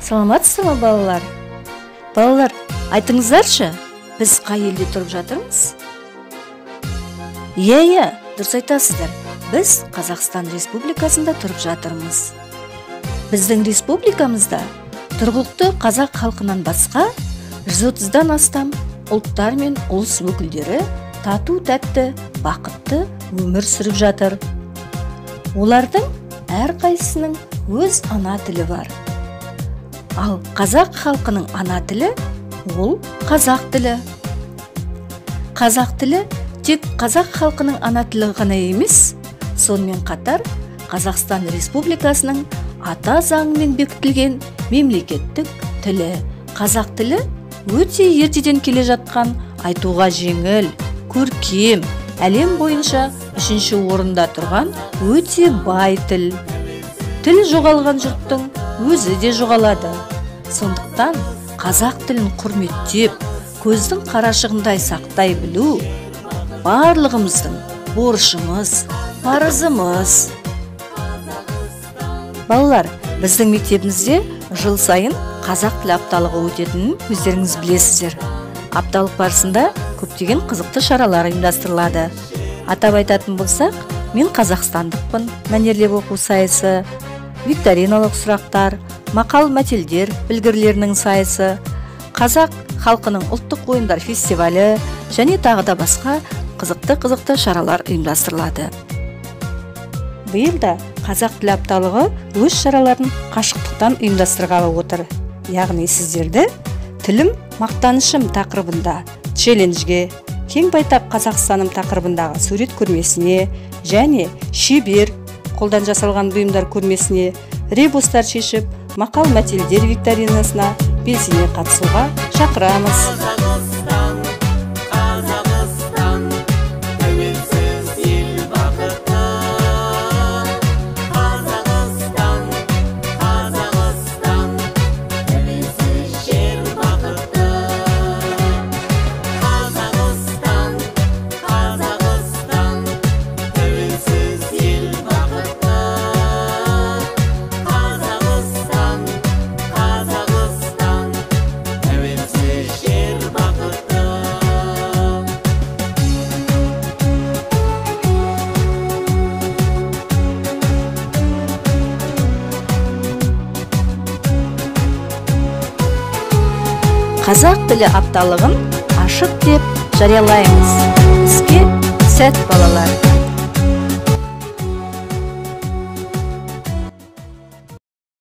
Саламатсызбы балалар? Балалар, айтыңыздаршы, біз қай елде тұрып жатырмыз? Иә, дұрыс айтасыздар. Біз Қазақстан Республикасында тұрып жатырмыз. Біздің республикамызда тұрғылықты қазақ халқынан басқа 130-дан астам ұлттар мен ұлыс өкілдері тату-тәтті, бақытты өмір сүріп жатыр. Олардың әрқайсысының өз ана тілі бар. Ал қазақ халқының ана тілі ол қазақ тілі. Қазақ тілі тек қазақ халқының ана тілі ғана емес, сонымен қатар Қазақстан Республикасының ата заңымен бекітілген мемлекеттік тілі. Қазақ тілі өте ертеден келе жатқан, айтуға жеңіл, көркем, әлем бойынша 3-ші орында тұрған өте бай тіл. Тіл жоғалған жұрттың өзі де жоғалады. Сондықтан қазақ тілін құрметтеп, көздің қарашығындай сақтай білу барлығымыздың борышымыз, парызымыз. Балалар, біздің мектебімізде жыл сайын қазақ тілі апталығы өтетінін өздеріңіз білесіздер. Апталық барысында көптеген қызықты шаралар ұйымдастырылады. Атап айтатын болсақ, мен қазақстандықпын, мәнерлеп оқу сайысы, викториналық сұрақтар, мақал-мәтелдер білгірлерінің сайысы, қазақ халқының ұлттық ойындар фестивалі және тағы да басқа қызықты шаралар ұйымдастырылады. Биыл да қазақ тілі апталығы өз шараларын қашықтықтан ұйымдастырғалы отыр. Яғни сіздерді тілім мақтанышым тақырыбында челленджге, кең байтақ Қазақстаным тақырыбындағы сурет көрмесіне және шебер қолдан жасалған бұйымдар көрмесіне, ребустар шешіп, мақал-мәтелдер викторинасына белсене қатысуға шақырамыз. Қазақ тілі апталығын ашық деп жариялаймыз. Іске сәт балалар!